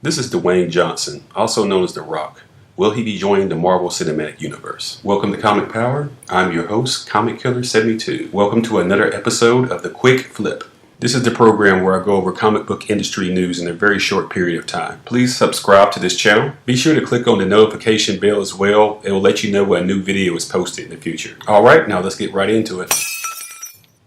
This is Dwayne Johnson, also known as The Rock. Will he be joining the Marvel Cinematic Universe? Welcome to Comic Power. I'm your host, Comic Killer 72. Welcome to another episode of The Quick Flip. This is the program where I go over comic book industry news in a very short period of time. Please subscribe to this channel. Be sure to click on the notification bell as well. It will let you know when a new video is posted in the future. Alright, now let's get right into it.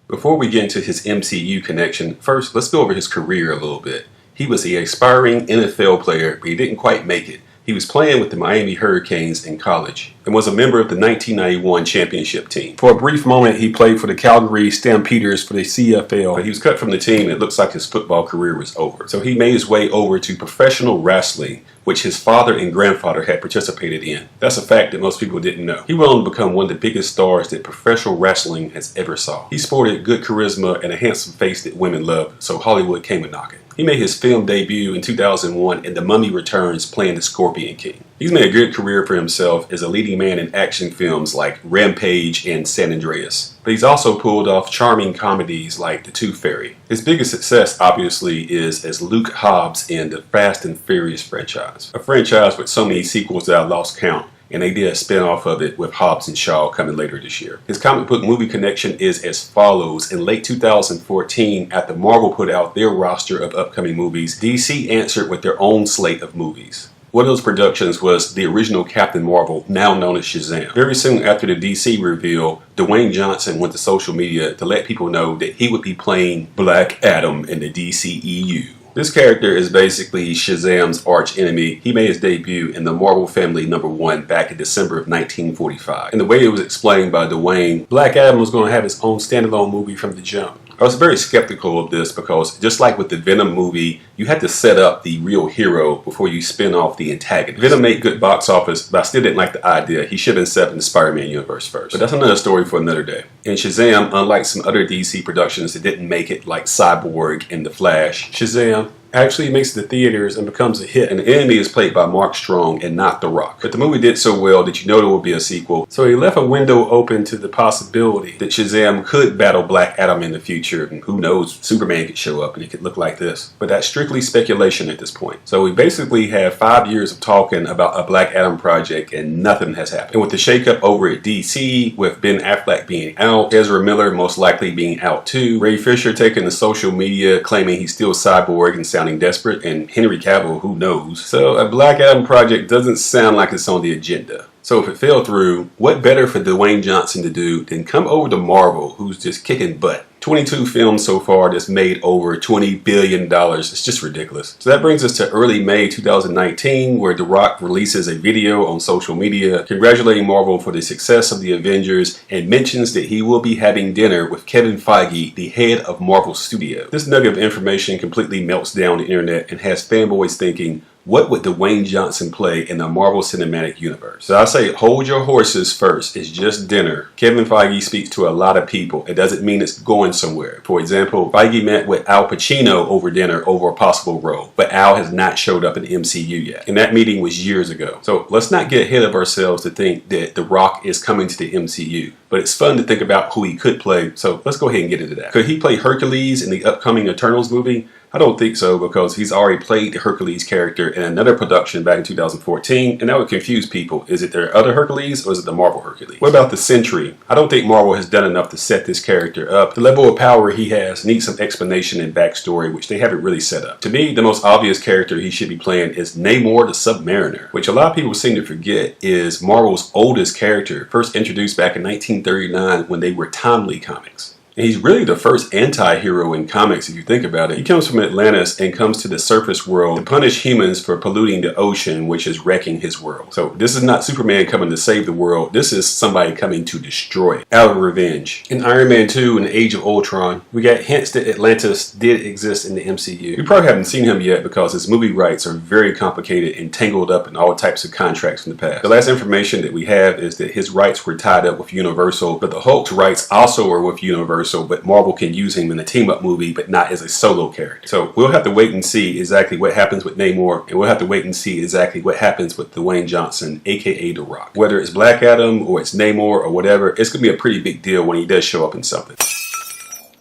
Before we get into his MCU connection, first let's go over his career a little bit. He was an aspiring NFL player, but he didn't quite make it. He was playing with the Miami Hurricanes in college and was a member of the 1991 championship team. For a brief moment, he played for the Calgary Stampeders for the CFL, but he was cut from the team and it looks like his football career was over. So he made his way over to professional wrestling, which his father and grandfather had participated in. That's a fact that most people didn't know. He went on to become one of the biggest stars that professional wrestling has ever saw. He sported good charisma and a handsome face that women loved, so Hollywood came a knocking. He made his film debut in 2001 in The Mummy Returns playing the Scorpion King. He's made a good career for himself as a leading man in action films like Rampage and San Andreas. But he's also pulled off charming comedies like The Tooth Fairy. His biggest success, obviously, is as Luke Hobbs in the Fast and Furious franchise. A franchise with so many sequels that I lost count. And they did a spin-off of it with Hobbs and Shaw coming later this year. His comic book movie connection is as follows. In late 2014, after Marvel put out their roster of upcoming movies, DC answered with their own slate of movies. One of those productions was the original Captain Marvel, now known as Shazam. Very soon after the DC reveal, Dwayne Johnson went to social media to let people know that he would be playing Black Adam in the DCEU. This character is basically Shazam's arch enemy. He made his debut in the Marvel Family #1 back in December of 1945. And the way it was explained by Dwayne, Black Adam was going to have his own standalone movie from the jump. I was very skeptical of this because just like with the Venom movie, you had to set up the real hero before you spin off the antagonist. Venom made good box office, but I still didn't like the idea. He should have been set in the Spider-Man universe first. But that's another story for another day. In Shazam, unlike some other DC productions that didn't make it like Cyborg and The Flash, Shazam actually makes it to theaters and becomes a hit, and the enemy is played by Mark Strong and not The Rock. But the movie did so well that you know there will be a sequel, so he left a window open to the possibility that Shazam could battle Black Adam in the future, and who knows, Superman could show up and it could look like this. But that's strictly speculation at this point. So we basically have 5 years of talking about a Black Adam project and nothing has happened. And with the shakeup over at DC, with Ben Affleck being out, Ezra Miller most likely being out too, Ray Fisher taking to social media claiming he's still Cyborg and sounding desperate, and Henry Cavill, who knows. So a Black Adam project doesn't sound like it's on the agenda. So if it fell through, what better for Dwayne Johnson to do than come over to Marvel, who's just kicking butt. 22 films so far that's made over $20 billion. It's just ridiculous. So that brings us to early May 2019, where The Rock releases a video on social media congratulating Marvel for the success of the Avengers and mentions that he will be having dinner with Kevin Feige, the head of Marvel Studios. This nugget of information completely melts down the internet and has fanboys thinking, what would Dwayne Johnson play in the Marvel Cinematic Universe? So I say hold your horses first. It's just dinner. Kevin Feige speaks to a lot of people. It doesn't mean it's going somewhere. For example, Feige met with Al Pacino over dinner over a possible role, but Al has not showed up in the MCU yet. And that meeting was years ago. So let's not get ahead of ourselves to think that The Rock is coming to the MCU. But it's fun to think about who he could play. So let's go ahead and get into that. Could he play Hercules in the upcoming Eternals movie? I don't think so, because he's already played the Hercules character in another production back in 2014, and that would confuse people. Is it their other Hercules, or is it the Marvel Hercules? What about the Sentry? I don't think Marvel has done enough to set this character up. The level of power he has needs some explanation and backstory, which they haven't really set up. To me, the most obvious character he should be playing is Namor the Submariner, which a lot of people seem to forget is Marvel's oldest character, first introduced back in 1939 when they were Timely Comics. And he's really the first anti-hero in comics if you think about it. He comes from Atlantis and comes to the surface world to punish humans for polluting the ocean, which is wrecking his world. So this is not Superman coming to save the world. This is somebody coming to destroy it out of revenge. In Iron Man 2 and the Age of Ultron, we got hints that Atlantis did exist in the MCU. You probably haven't seen him yet because his movie rights are very complicated and tangled up in all types of contracts from the past. The last information that we have is that his rights were tied up with Universal, but the Hulk's rights also are with Universal. But Marvel can use him in a team-up movie, but not as a solo character. So we'll have to wait and see exactly what happens with Namor, and we'll have to wait and see exactly what happens with Dwayne Johnson, aka The Rock. Whether it's Black Adam or it's Namor or whatever, it's going to be a pretty big deal when he does show up in something.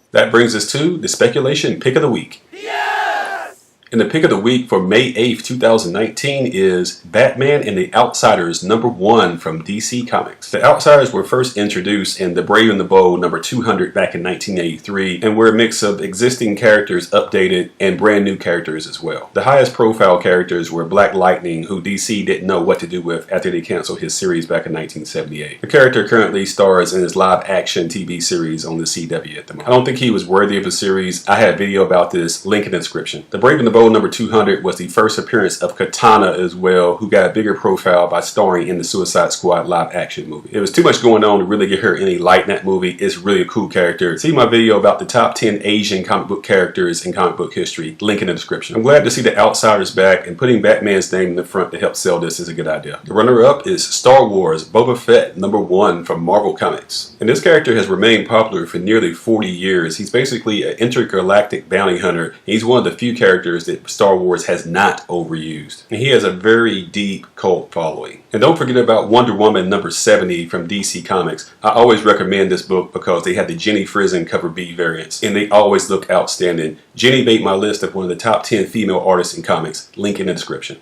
That brings us to the speculation pick of the week. And the pick of the week for May 8th, 2019 is Batman and the Outsiders #1 from DC Comics. The Outsiders were first introduced in The Brave and the Bold #200 back in 1983 and were a mix of existing characters updated and brand new characters as well. The highest profile characters were Black Lightning, who DC didn't know what to do with after they canceled his series back in 1978. The character currently stars in his live action TV series on the CW at the moment. I don't think he was worthy of a series. I had a video about this, link in the description. The Brave and the Bold #200 was the first appearance of Katana as well, who got a bigger profile by starring in the Suicide Squad live action movie. There was too much going on to really get her any light in that movie. It's really a cool character. See my video about the top 10 Asian comic book characters in comic book history, link in the description. I'm glad to see the Outsiders back, and putting Batman's name in the front to help sell this is a good idea. The runner-up is Star Wars Boba Fett #1 from Marvel Comics. And this character has remained popular for nearly 40 years. He's basically an intergalactic bounty hunter. He's one of the few characters that Star Wars has not overused. And he has a very deep cult following. And don't forget about Wonder Woman #70 from DC Comics. I always recommend this book because they have the Jenny Frizen cover B variants, and they always look outstanding. Jenny made my list of one of the top 10 female artists in comics, link in the description.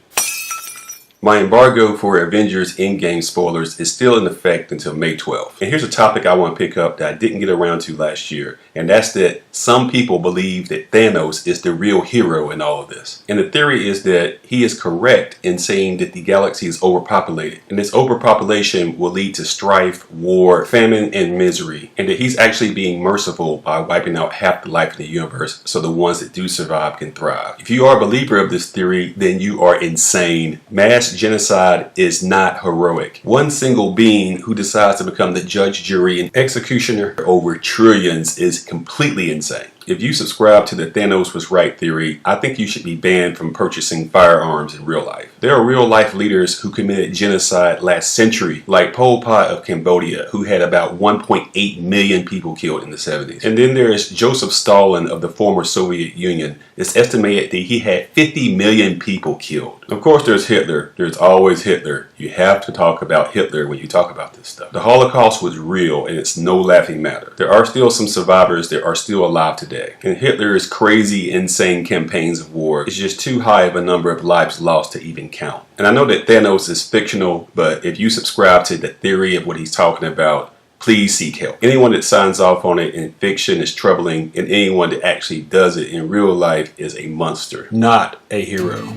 My embargo for Avengers Endgame spoilers is still in effect until May 12th. And here's a topic I want to pick up that I didn't get around to last year, and that's that some people believe that Thanos is the real hero in all of this. And the theory is that he is correct in saying that the galaxy is overpopulated, and this overpopulation will lead to strife, war, famine, and misery, and that he's actually being merciful by wiping out half the life in the universe so the ones that do survive can thrive. If you are a believer of this theory, then you are insane. Mass genocide is not heroic. One single being who decides to become the judge, jury, and executioner over trillions is completely insane. If you subscribe to the Thanos was right theory, I think you should be banned from purchasing firearms in real life. There are real life leaders who committed genocide last century, like Pol Pot of Cambodia, who had about 1.8 million people killed in the 70s. And then there is Joseph Stalin of the former Soviet Union. It's estimated that he had 50 million people killed. Of course, there's Hitler. There's always Hitler. You have to talk about Hitler when you talk about this stuff. The Holocaust was real, and it's no laughing matter. There are still some survivors that are still alive today. And Hitler's crazy, insane campaigns of war is just too high of a number of lives lost to even count. And I know that Thanos is fictional, but if you subscribe to the theory of what he's talking about, please seek help. Anyone that signs off on it in fiction is troubling, and anyone that actually does it in real life is a monster, not a hero.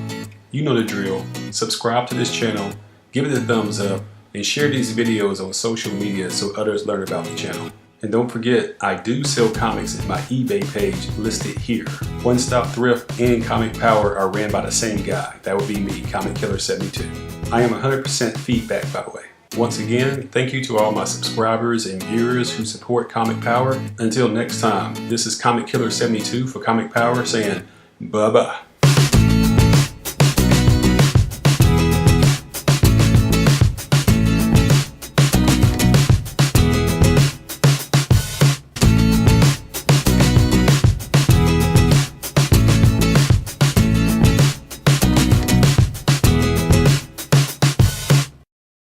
You know the drill. Subscribe to this channel, give it a thumbs up, and share these videos on social media so others learn about the channel. And don't forget, I do sell comics at my eBay page listed here. One Stop Thrift and Comic Power are ran by the same guy. That would be me, Comic Killer 72. I am 100% feedback, by the way. Once again, thank you to all my subscribers and viewers who support Comic Power. Until next time, this is Comic Killer 72 for Comic Power saying bye-bye.